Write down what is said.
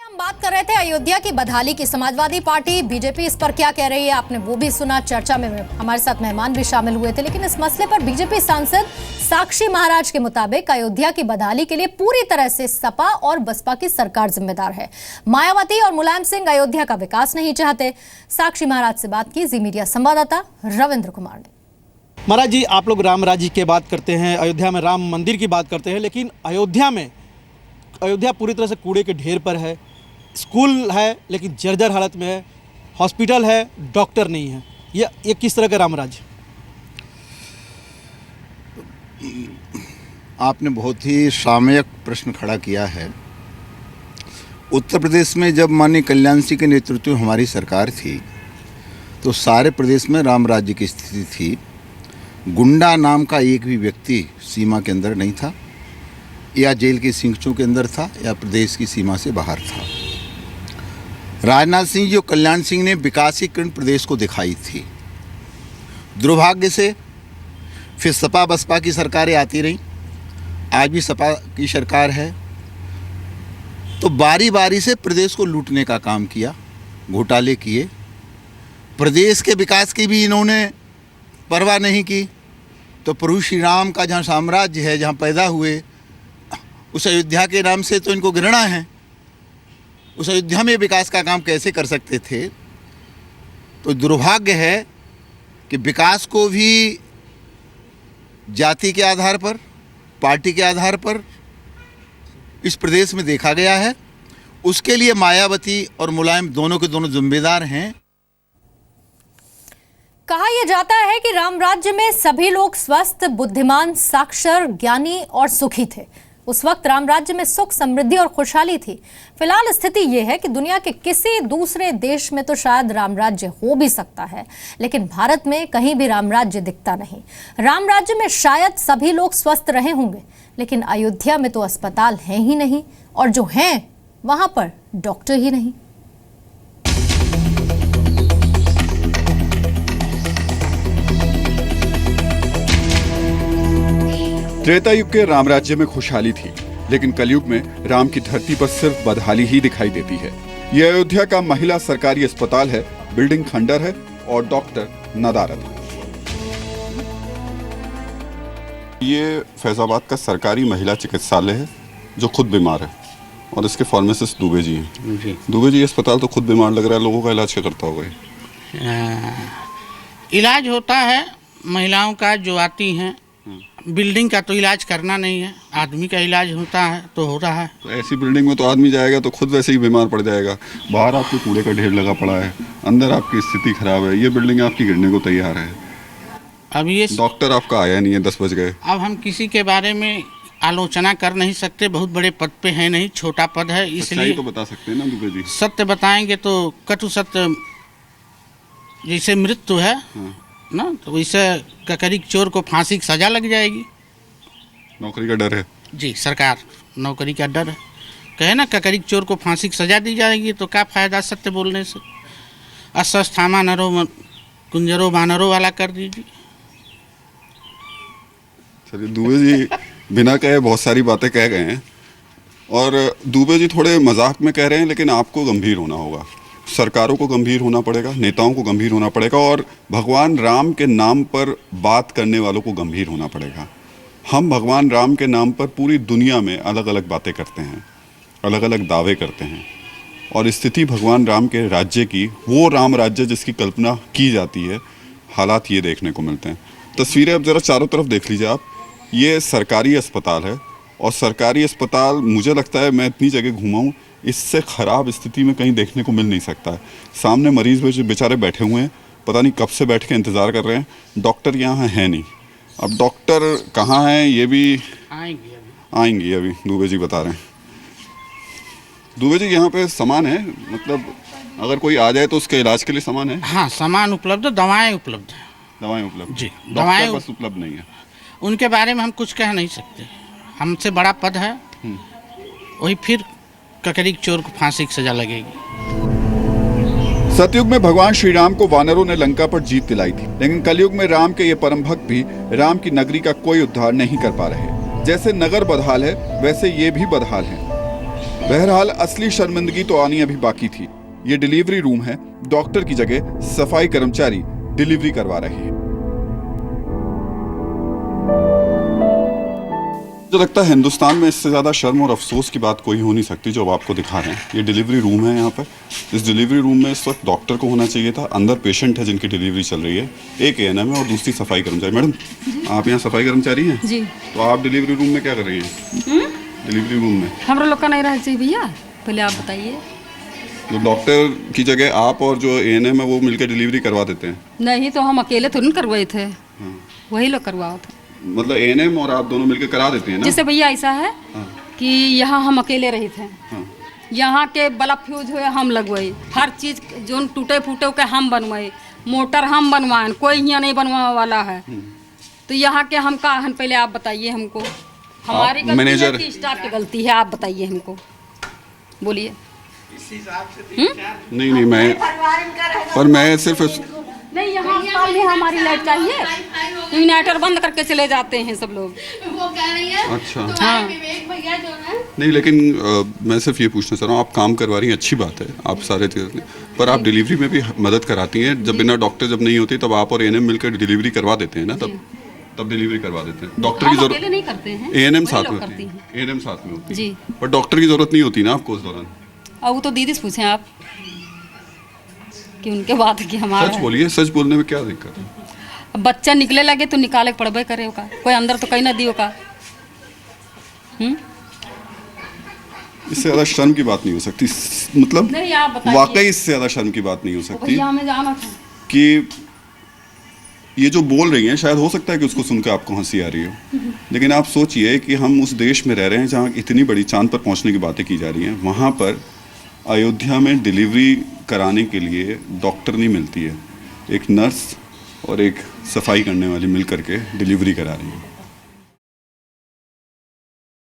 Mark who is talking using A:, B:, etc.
A: हम बात कर रहे थे अयोध्या की बदहाली की। समाजवादी पार्टी बीजेपी इस पर क्या कह रही है आपने वो भी सुना। चर्चा में हमारे साथ मेहमान भी शामिल हुए थे, लेकिन इस मसले पर बीजेपी सांसद साक्षी महाराज के मुताबिक अयोध्या की बदहाली के लिए पूरी तरह से सपा और बसपा की सरकार जिम्मेदार है। मायावती और मुलायम सिंह अयोध्या का विकास नहीं चाहते। साक्षी महाराज से बात की जी मीडिया संवाददाता रविंद्र कुमार ने।
B: महाराज जी, आप लोग राम राज्य की बात करते हैं, अयोध्या में राम मंदिर की बात करते हैं, लेकिन अयोध्या पूरी तरह से कूड़े के ढेर पर है। स्कूल है लेकिन जर्जर हालत में है, हॉस्पिटल है, डॉक्टर नहीं है। ये किस तरह का राम राज्य?
C: आपने बहुत ही सामयिक प्रश्न खड़ा किया है। उत्तर प्रदेश में जब माननीय कल्याण सिंह के नेतृत्व में हमारी सरकार थी तो सारे प्रदेश में राम राज्य की स्थिति थी। गुंडा नाम का एक भी व्यक्ति सीमा के अंदर नहीं था, या जेल की सिंकचों के अंदर था, या प्रदेश की सीमा से बाहर था। राजनाथ सिंह जी और कल्याण सिंह ने विकासीकरण प्रदेश को दिखाई थी। दुर्भाग्य से फिर सपा बसपा की सरकारें आती रहीं, आज भी सपा की सरकार है, तो बारी बारी से प्रदेश को लूटने का काम किया, घोटाले किए। प्रदेश के विकास की भी इन्होंने परवाह नहीं की। तो प्रभु श्री राम का जहाँ साम्राज्य है, जहाँ पैदा हुए, उस अयोध्या के नाम से तो इनको घृणा है। उस अयोध्या में विकास का काम कैसे कर सकते थे? तो दुर्भाग्य है कि विकास को भी जाति के आधार पर, पार्टी के आधार पर इस प्रदेश में देखा गया है। उसके लिए मायावती और मुलायम दोनों के दोनों जिम्मेदार हैं।
A: कहा यह जाता है कि राम राज्य में सभी लोग स्वस्थ, बुद्धिमान, साक्षर, ज्ञानी और सुखी थे। उस वक्त राम राज्य में सुख, समृद्धि और खुशहाली थी। फिलहाल स्थिति यह है कि दुनिया के किसी दूसरे देश में तो शायद राम राज्य हो भी सकता है, लेकिन भारत में कहीं भी राम राज्य दिखता नहीं। राम राज्य में शायद सभी लोग स्वस्थ रहे होंगे, लेकिन अयोध्या में तो अस्पताल हैं ही नहीं, और जो हैं वहां पर डॉक्टर ही नहीं।
D: त्रेता युग के राम राज्य में खुशहाली थी, लेकिन कलयुग में राम की धरती पर सिर्फ बदहाली ही दिखाई देती है। यह अयोध्या का महिला सरकारी अस्पताल है, बिल्डिंग खंडर है और डॉक्टर नदारद है। ये फैजाबाद का सरकारी महिला चिकित्सालय है जो खुद बीमार है, और इसके फार्मासिस्ट दुबे जी हैं। दुबे जी, अस्पताल तो खुद बीमार लग रहा है, लोगों का इलाज क्या करता होगा?
E: इलाज होता है महिलाओं का जो आती हैं। बिल्डिंग का तो इलाज करना नहीं है, आदमी का इलाज होता है तो हो रहा है।
D: तो ऐसी बिल्डिंग में तो आदमी जाएगा तो खुद वैसे ही बीमार पड़ जाएगा। बाहर आपके कूड़े का ढेर लगा पड़ा है, अंदर आपकी स्थिति खराब है, ये बिल्डिंग आपकी गिरने को तैयार है। अब ये डॉक्टर आपका आया नहीं है, 10 बज गए।
E: अब हम किसी के बारे में आलोचना कर नहीं सकते, बहुत बड़े पद पे है नहीं, छोटा पद है, इसलिए
D: तो बता सकते हैं ना दुबे जी।
E: सत्य बताएंगे तो कटु सत्य, जैसे मृत्यु है ना, तो वैसे ककरी चोर को फांसी की सजा लग जाएगी।
D: नौकरी का डर है
E: जी, सरकार नौकरी का डर है। कहे ना ककरी चोर को फांसी की सजा दी जाएगी तो क्या फायदा सत्य बोलने से? अस्वस्थामा नरो कुंजरो बानरो वाला कर दीजिए।
D: चलिए, दुबे जी बिना कहे बहुत सारी बातें कह गए हैं, और दुबे जी थोड़े मजाक में कह रहे हैं, लेकिन आपको गंभीर होना होगा। सरकारों को गंभीर होना पड़ेगा, नेताओं को गंभीर होना पड़ेगा, और भगवान राम के नाम पर बात करने वालों को गंभीर होना पड़ेगा। हम भगवान राम के नाम पर पूरी दुनिया में अलग अलग बातें करते हैं, अलग अलग दावे करते हैं, और स्थिति भगवान राम के राज्य की, वो राम राज्य जिसकी कल्पना की जाती है, हालात ये देखने को मिलते हैं। तस्वीरें अब ज़रा चारों तरफ देख लीजिए आप। ये सरकारी अस्पताल है, और सरकारी अस्पताल मुझे लगता है, मैं इतनी जगह घूमा हूँ, इससे ख़राब स्थिति में कहीं देखने को मिल नहीं सकता है। सामने मरीज़ बेचारे बैठे हुए हैं, पता नहीं कब से बैठ के इंतज़ार कर रहे हैं। डॉक्टर यहाँ है नहीं। अब डॉक्टर कहाँ हैं ये भी आएंगे अभी दुबे जी बता रहे हैं। दुबे जी, यहाँ पे सामान है, मतलब अगर कोई आ जाए तो उसके इलाज के लिए सामान है?
E: हाँ, सामान उपलब्ध है, दवाएं उपलब्ध है।
D: दवाएं उपलब्ध
E: जी,
D: दवाएं बस उपलब्ध नहीं है।
E: उनके बारे में हम कुछ कह नहीं सकते, हमसे बड़ा पद है, वही फिर ककरी चोर को फांसी की सजा लगेगी।
D: सतयुग में भगवान श्री राम को वानरों ने लंका पर जीत दिलाई थी, लेकिन कलयुग में राम के ये परम भक्त भी राम की नगरी का कोई उद्धार नहीं कर पा रहे। जैसे नगर बदहाल है, वैसे ये भी बदहाल है। बहरहाल असली शर्मिंदगी तो आनी अभी बाकी थी। ये डिलीवरी रूम है, डॉक्टर की जगह सफाई कर्मचारी डिलीवरी करवा रहे हैं। मुझे लगता है हिंदुस्तान में इससे ज़्यादा शर्म और अफसोस की बात कोई हो नहीं सकती जो अब आपको दिखा रहे हैं। ये डिलीवरी रूम है यहाँ पर। इस डिलीवरी रूम में इस वक्त डॉक्टर को होना चाहिए था, अंदर पेशेंट है जिनकी डिलीवरी चल रही है, एक एएनएम है और दूसरी सफाई कर्मचारी। मैडम, आप यहाँ सफाई कर्मचारी हैं?
F: जी।
D: तो आप डिलीवरी रूम में क्या कर रही हैं? डिलीवरी रूम में
F: हम लोग का नहीं रहना चाहिए भैया, पहले आप बताइए।
D: तो डॉक्टर की जगह आप और जो एएनएम है वो मिलकर डिलीवरी करवा देते हैं?
F: नहीं तो हम अकेले थोड़ी ना करवाए थे, वही लोग करवाओ थे।
D: मतलब एएनएम और आप दोनों मिलकर करा देते हैं ना?
F: जैसे भैया ऐसा है कि यहाँ हम अकेले रहे थे, यहाँ के बल्ब फ्यूज हुए हम लगवाए, हर चीज जो टूटे फूटे के हम बनवाए, मोटर हम बनवाए, कोई यहाँ नहीं बनवा वाला है। तो यहाँ के हम का हन, पहले आप बताइए हमको, हमारी गलती
D: मैनेजर
F: है कि स्टाफ की गलती है? आप बताइए हमको, बोलिए।
D: नहीं मैं पर मैं सिर्फ
F: नहीं, यहाँ अस्पताल में हमारी लाइट चाहिए, इन्वर्टर बंद करके चले जाते हैं सब लोग।
G: वो कह रही है
D: अच्छा
G: हाँ। विवेक भैया जो है
D: नहीं, लेकिन मैं सिर्फ ये पूछना चाह रहा हूँ, आप काम करवा रही हैं, अच्छी बात है, आप सारे चीज़, पर आप डिलीवरी में भी मदद कराती हैं। जब बिना डॉक्टर जब नहीं होती तब आप और एएनएम मिलकर डिलीवरी करवा देते हैं ना, तब डिलीवरी करवा देते हैं। डॉक्टर की जरूरत
F: नहीं करते हैं,
D: एएनएम
F: वही
D: साथ
F: लोग
D: में
F: करती
D: होती
F: हैं।
D: है, एएनएम साथ में होती है
F: जी।
D: पर डॉक्टर की जरूरत नहीं होती ना आपको उस दौरान?
F: अब वो तो दीदी से पूछें आप कि उनके बात की हमारा
D: सच बोलिए, सच बोलने में क्या दिक्कत है?
F: अब बच्चा निकले लगे तो निकाले पड़बे करे का, कोई अंदर तो कहीं ना दियो का।
D: इससे ज़्यादा शर्म की बात नहीं हो सकती, मतलब
F: नहीं, आप बताइए।
D: वाकई इससे ज़्यादा शर्म की बात नहीं हो सकती
F: भैया हमें जाना था।
D: कि ये जो बोल रही हैं, शायद हो सकता है कि उसको सुनकर आपको हंसी आ रही हो, लेकिन आप सोचिए कि हम उस देश में रह रहे हैं जहाँ इतनी बड़ी चांद पर पहुँचने की बातें की जा रही हैं, वहाँ पर अयोध्या में डिलीवरी कराने के लिए डॉक्टर नहीं मिलती है, एक नर्स और एक सफाई करने वाली मिल करके डिलीवरी करा रही है।